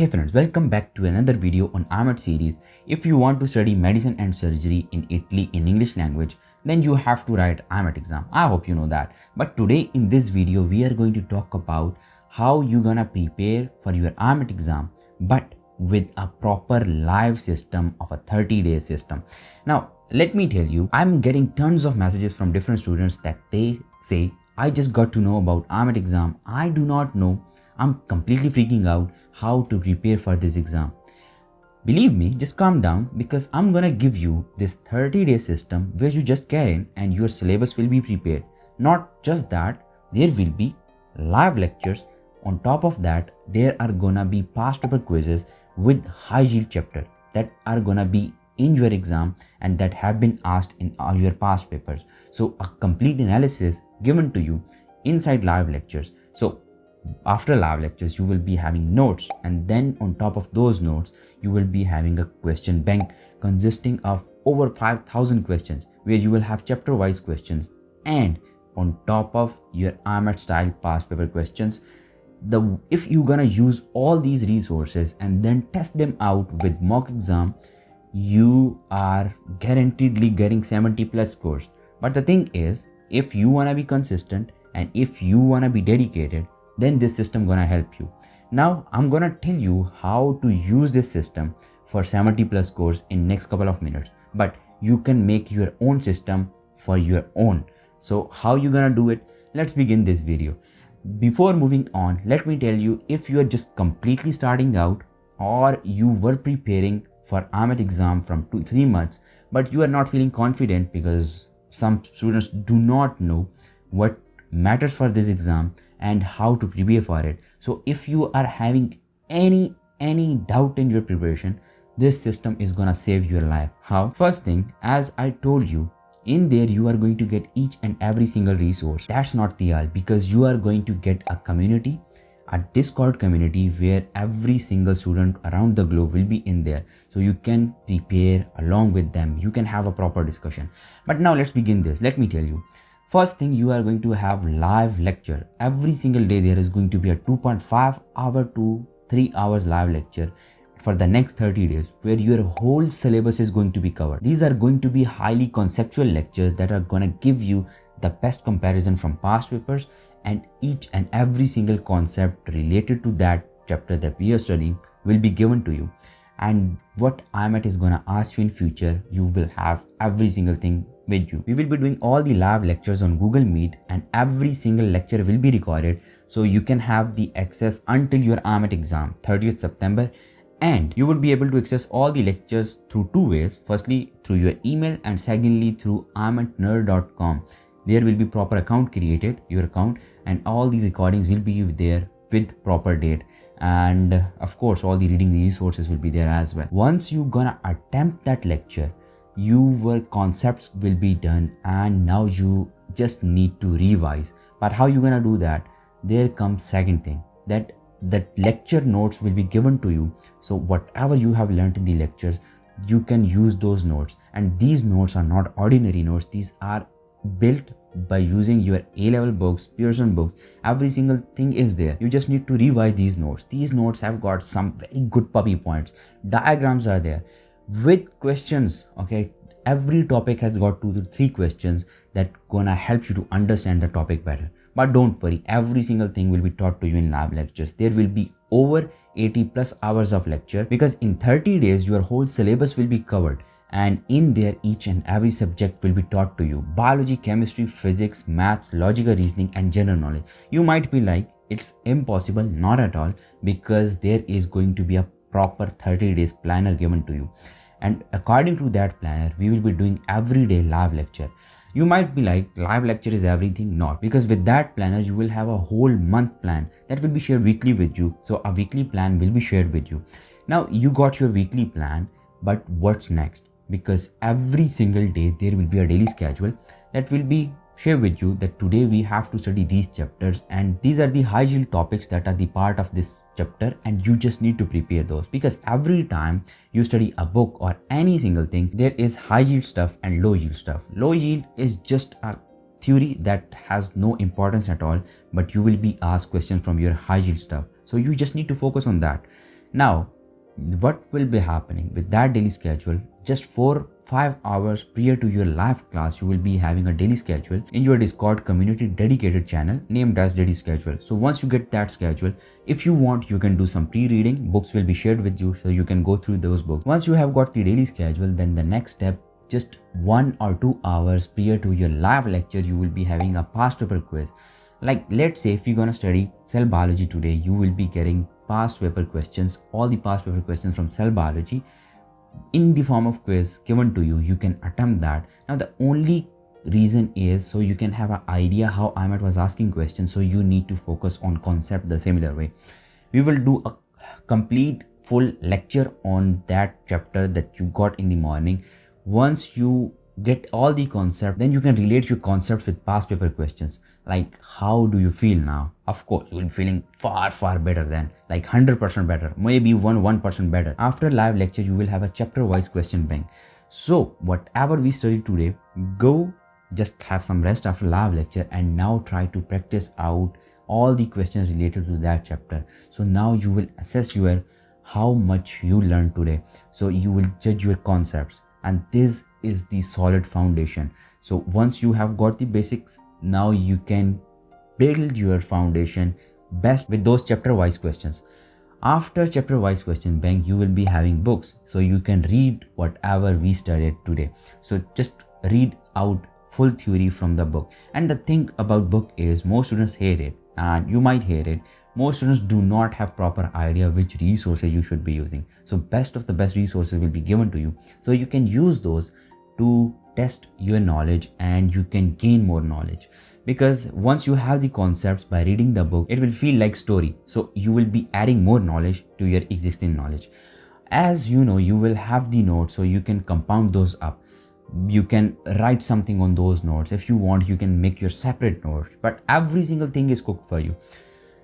Hey friends, welcome back to another video on IMAT series. If you want to study medicine and surgery in Italy in English language, then you have to write IMAT exam. I hope you know that. But today in this video, we are going to talk about how you're gonna prepare for your IMAT exam, but with a proper live system of a 30-day system. Now, let me tell you, I'm getting tons of messages from different students that they say, I just got to know about IMAT exam. I do not know. I'm completely freaking out how to prepare for this exam. Believe me, just calm down because I'm gonna give you this 30-day system where you just get in and your syllabus will be prepared. Not just that, there will be live lectures. On top of that, there are gonna be past paper quizzes with high yield chapter that are gonna be in your exam and that have been asked in your past papers. So a complete analysis given to you inside live lectures. So after live lectures, you will be having notes, and then on top of those notes, you will be having a question bank consisting of over 5,000 questions where you will have chapter wise questions, and on top of your IMAT style past paper questions. If you're gonna use all these resources and then test them out with mock exam, you are guaranteedly getting 70 plus scores. But the thing is, if you wanna be consistent and if you wanna be dedicated, then this system gonna help you. Now I'm gonna tell you how to use this system for 70 plus scores in next couple of minutes, but you can make your own system for your own. So how you gonna do it? Let's begin this video. Before moving on, let me tell you, if you are just completely starting out or you were preparing for IMAT exam from 2-3 months, but you are not feeling confident because some students do not know what matters for this exam and how to prepare for it. So if you are having any doubt in your preparation, this system is gonna save your life. How? First thing, as I told you, in there you are going to get each and every single resource. That's not the all, because you are going to get a community, a Discord community where every single student around the globe will be in there. So you can prepare along with them. You can have a proper discussion. But now let's begin this. Let me tell you. First thing, you are going to have live lecture. Every single day there is going to be a 2.5 hour to 3 hours live lecture for the next 30 days where your whole syllabus is going to be covered. These are going to be highly conceptual lectures that are going to give you the best comparison from past papers, and each and every single concept related to that chapter that we are studying will be given to you. And what IMAT is going to ask you in future, you will have every single thing with you. We will be doing all the live lectures on Google Meet, and every single lecture will be recorded, so you can have the access until your IMAT exam 30th September. And you would be able to access all the lectures through two ways. Firstly, through your email, and secondly, through imatnerd.com. There will be proper account created, your account, and all the recordings will be there with proper date. And of course, all the reading resources will be there as well. Once you gonna attempt that lecture, your concepts will be done, and now you just need to revise. But how you gonna do that? There comes second thing, that lecture notes will be given to you. So whatever you have learned in the lectures, you can use those notes. And these notes are not ordinary notes. These are built by using your A-level books, Pearson books. Every single thing is there. You just need to revise these notes. These notes have got some very good puppy points. Diagrams are there with questions. Okay, every topic has got 2 to 3 questions that gonna help you to understand the topic better. But don't worry, every single thing will be taught to you in live lectures. There will be over 80 plus hours of lecture, because in 30 days your whole syllabus will be covered, and in there each and every subject will be taught to you. Biology, chemistry, physics, maths, logical reasoning, and general knowledge. You might be like, it's impossible. Not at all, because there is going to be a proper 30 days planner given to you, and according to that planner we will be doing every day live lecture. You might be like, live lecture is everything. Not, because with that planner you will have a whole month plan that will be shared weekly with you. So a weekly plan will be shared with you. Now you got your weekly plan, but what's next? Because every single day there will be a daily schedule that will be share with you, that today we have to study these chapters, and these are the high yield topics that are the part of this chapter, and you just need to prepare those. Because every time you study a book or any single thing, there is high yield stuff and low yield stuff. Low yield is just a theory that has no importance at all, but you will be asked questions from your high yield stuff, so you just need to focus on that. Now, what will be happening with that daily schedule? Just 4-5 hours prior to your live class, you will be having a daily schedule in your Discord community dedicated channel named as daily schedule. So once you get that schedule, if you want, you can do some pre-reading. Books will be shared with you so you can go through those books. Once you have got the daily schedule, then the next step, just 1 or 2 hours prior to your live lecture, you will be having a past paper quiz. Like, let's say if you're gonna study cell biology today, you will be getting past paper questions, all the past paper questions from cell biology in the form of quiz given to you. You can attempt that. Now the only reason is so you can have an idea how IMAT was asking questions, so you need to focus on concept the similar way. We will do a complete full lecture on that chapter that you got in the morning. Once you get all the concept, then you can relate your concepts with past paper questions. Like, how do you feel now? Of course, you will be feeling far better than, like 100% better, maybe 1% better. After live lecture, you will have a chapter wise question bank. So whatever we studied today, go just have some rest after live lecture and now try to practice out all the questions related to that chapter. So now you will assess your how much you learned today. So you will judge your concepts, and this is the solid foundation. So once you have got the basics, now you can build your foundation best with those chapter wise questions. After chapter wise question bank, you will be having books, so you can read whatever we studied today. So just read out full theory from the book. And the thing about book is most students hate it, and you might hate it. Most students do not have proper idea which resources you should be using. So best of the best resources will be given to you, so you can use those to test your knowledge and you can gain more knowledge. Because once you have the concepts by reading the book, it will feel like story, so you will be adding more knowledge to your existing knowledge. As you know, you will have the notes, so you can compound those up. You can write something on those notes. If you want, you can make your separate notes, but every single thing is cooked for you.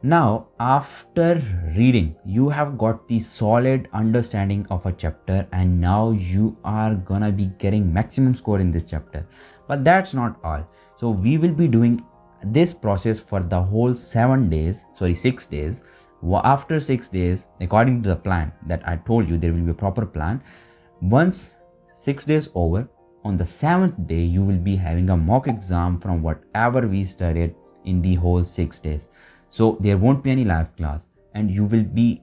Now, after reading, you have got the solid understanding of a chapter, and now you are gonna be getting maximum score in this chapter. But that's not all. So we will be doing this process for the whole 6 days. After 6 days, according to the plan that I told you, there will be a proper plan. Once 6 days over, on the 7th day, you will be having a mock exam from whatever we studied in the whole 6 days. So there won't be any live class, and you will be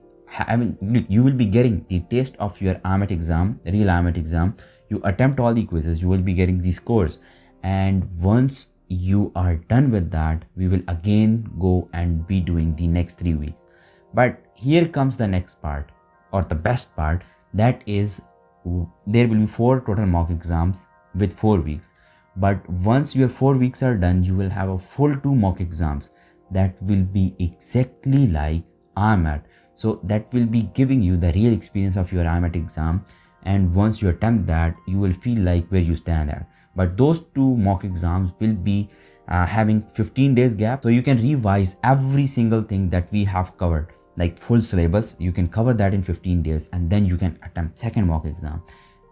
getting the taste of your IMAT exam, real IMAT exam. You attempt all the quizzes, you will be getting the scores. And once you are done with that, we will again go and be doing the next 3 weeks. But here comes the next part, or the best part, that is there will be 4 total mock exams with 4 weeks. But once your 4 weeks are done, you will have a full 2 mock exams that will be exactly like IMAT. So that will be giving you the real experience of your IMAT exam. And once you attempt that, you will feel like where you stand at. But those 2 mock exams will be having 15 days gap, so you can revise every single thing that we have covered, like full syllabus. You can cover that in 15 days, and then you can attempt second mock exam.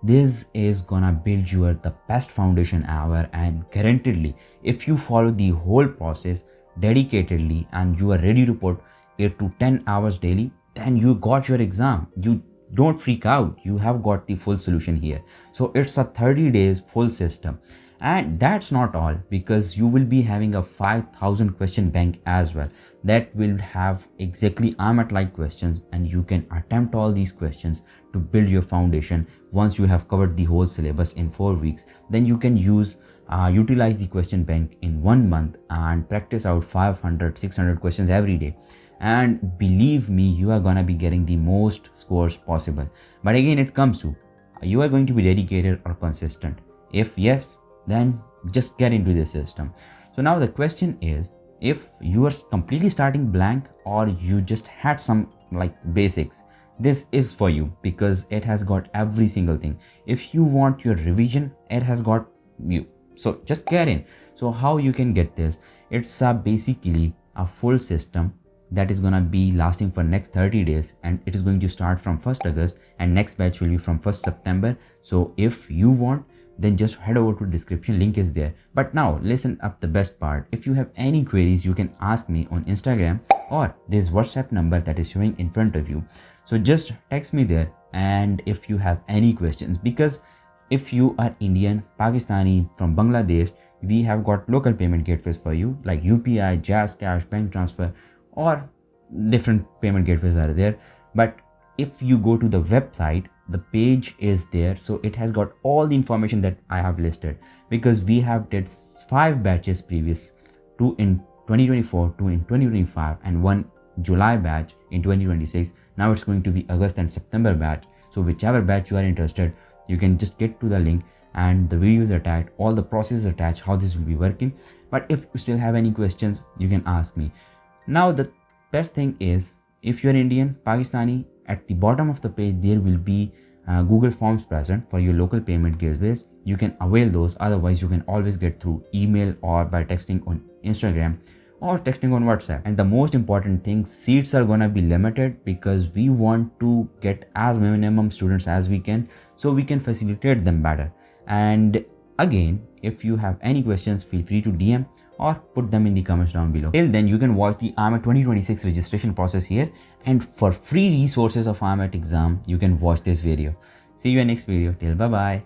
This is gonna build you the best foundation ever, and guaranteedly, if you follow the whole process dedicatedly and you are ready to put 8 to 10 hours daily, then you got your exam. You don't freak out, you have got the full solution here. So it's a 30 days full system. And that's not all, because you will be having a 5,000 question bank as well that will have exactly IMAT like questions, and you can attempt all these questions to build your foundation. Once you have covered the whole syllabus in 4 weeks, then you can utilize the question bank in 1 month and practice out 500-600 questions every day. And believe me, you are gonna be getting the most scores possible. But again, it comes to you are going to be dedicated or consistent. If yes, then just get into this system. So now the question is, if you are completely starting blank or you just had some like basics, this is for you, because it has got every single thing. If you want your revision, it has got you. So just get in. So how you can get this? It's basically a full system that is gonna be lasting for next 30 days, and it is going to start from 1st August and next batch will be from 1st September. So if you want, then just head over to description, link is there. But now listen up the best part. If you have any queries, you can ask me on Instagram, or there's WhatsApp number that is showing in front of you. So just text me there, and if you have any questions, because if you are Indian, Pakistani, from Bangladesh, we have got local payment gateways for you like UPI, Jazz Cash, bank transfer, or different payment gateways are there. But if you go to the website, the page is there, so it has got all the information that I have listed, because we have did 5 batches previous, 2 in 2024, 2 in 2025, and 1 July batch in 2026. Now it's going to be August and September batch. So whichever batch you are interested, you can just get to the link, and the videos attached, all the processes attached, how this will be working. But if you still have any questions, you can ask me. Now the best thing is, if you're Indian, Pakistani, at the bottom of the page there will be Google Forms present for your local payment gateways. You can avail those. Otherwise, you can always get through email or by texting on Instagram or texting on WhatsApp. And the most important thing, seats are gonna be limited, because we want to get as minimum students as we can, so we can facilitate them better. And again, if you have any questions, feel free to DM or put them in the comments down below. Till then, you can watch the IMAT 2026 registration process here, and for free resources of IMAT exam, you can watch this video. See you in next video. Till bye bye.